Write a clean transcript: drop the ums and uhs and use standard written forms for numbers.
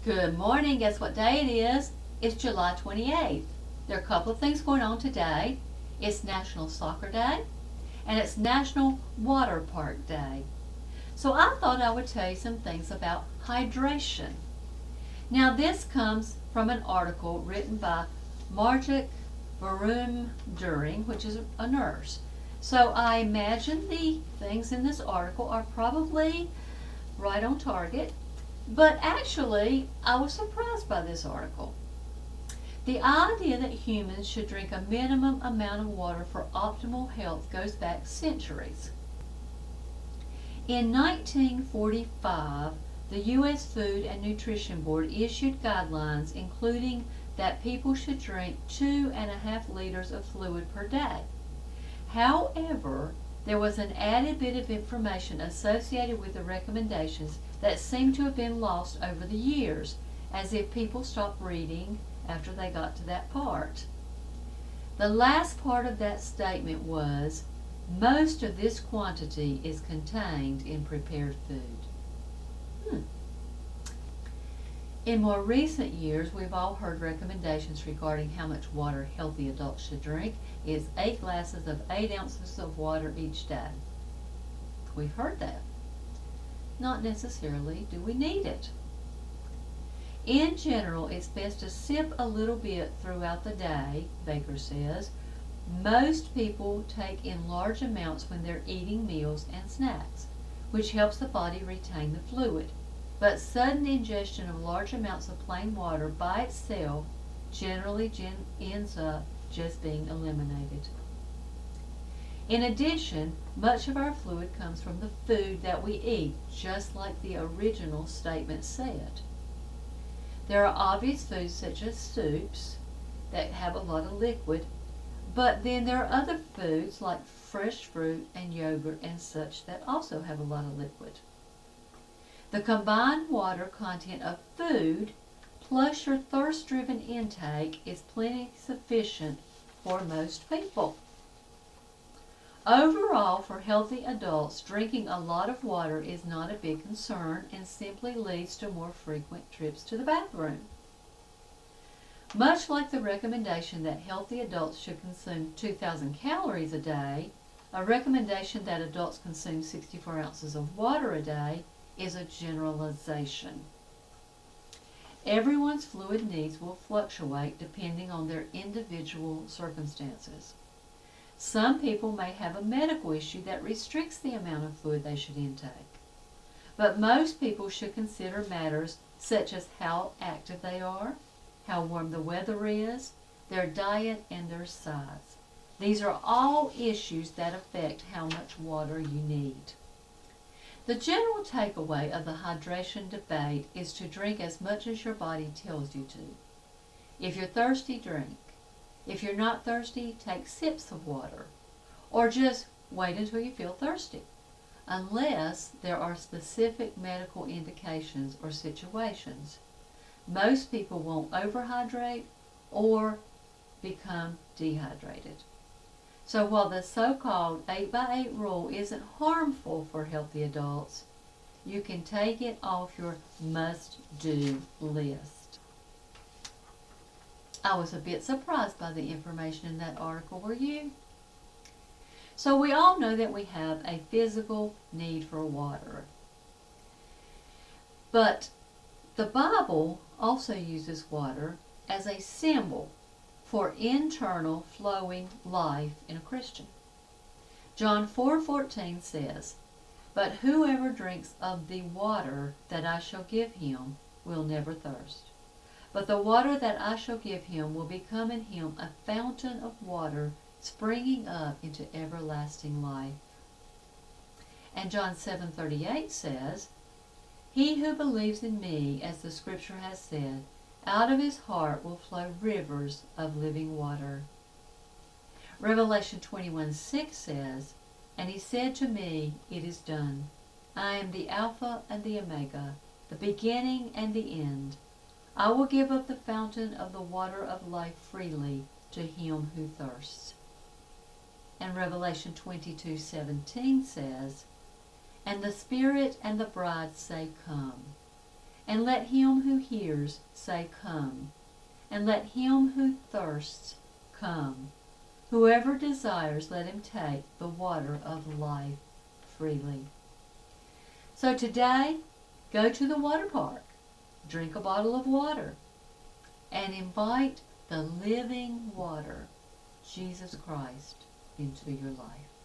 Good morning. Guess what day it is? It's July 28th. There are a couple of things going on today. It's National Soccer Day and it's National Water Park Day. So I thought I would tell you some things about hydration. Now this comes from an article written by Margit Barum During, which is a nurse. So I imagine the things in this article are probably right on target. But actually, I was surprised by this article. The idea that humans should drink a minimum amount of water for optimal health goes back centuries. In 1945, the U.S. Food and Nutrition Board issued guidelines including that people should drink 2.5 liters of fluid per day. However, there was an added bit of information associated with the recommendations that seemed to have been lost over the years, as if people stopped reading after they got to that part. The last part of that statement was, most of this quantity is contained in prepared food. In more recent years, we've all heard recommendations regarding how much water healthy adults should drink. It's 8 glasses of 8 ounces of water each day. We've heard that. Not necessarily do we need it. In general, it's best to sip a little bit throughout the day, Baker says. Most people take in large amounts when they're eating meals and snacks, which helps the body retain the fluid. But sudden ingestion of large amounts of plain water by itself generally ends up just being eliminated. In addition, much of our fluid comes from the food that we eat, just like the original statement said. There are obvious foods such as soups that have a lot of liquid, but then there are other foods like fresh fruit and yogurt and such that also have a lot of liquid. The combined water content of food plus your thirst-driven intake is plenty sufficient for most people. Overall, for healthy adults, drinking a lot of water is not a big concern and simply leads to more frequent trips to the bathroom. Much like the recommendation that healthy adults should consume 2,000 calories a day, a recommendation that adults consume 64 ounces of water a day is a generalization. Everyone's fluid needs will fluctuate depending on their individual circumstances. Some people may have a medical issue that restricts the amount of fluid they should intake. But most people should consider matters such as how active they are, how warm the weather is, their diet, and their size. These are all issues that affect how much water you need. The general takeaway of the hydration debate is to drink as much as your body tells you to. If you're thirsty, drink. If you're not thirsty, take sips of water. Or just wait until you feel thirsty, unless there are specific medical indications or situations. Most people won't overhydrate or become dehydrated. So while the so-called 8x8 rule isn't harmful for healthy adults, you can take it off your must-do list. I was a bit surprised by the information in that article, were you? So we all know that we have a physical need for water. But the Bible also uses water as a symbol for internal flowing life in a Christian. John 4:14 says, "But whoever drinks of the water that I shall give him will never thirst. But the water that I shall give him will become in him a fountain of water springing up into everlasting life." And John 7:38 says, "He who believes in me, as the scripture has said, out of his heart will flow rivers of living water." Revelation 21:6 says, "And he said to me, it is done. I am the Alpha and the Omega, the beginning and the end. I will give up the fountain of the water of life freely to him who thirsts." And Revelation 22:17 says, "And the Spirit and the bride say, Come. And let him who hears say, Come. And let him who thirsts come. Whoever desires, let him take the water of life freely. So today, go to the water park, drink a bottle of water, and invite the living water, Jesus Christ, into your life.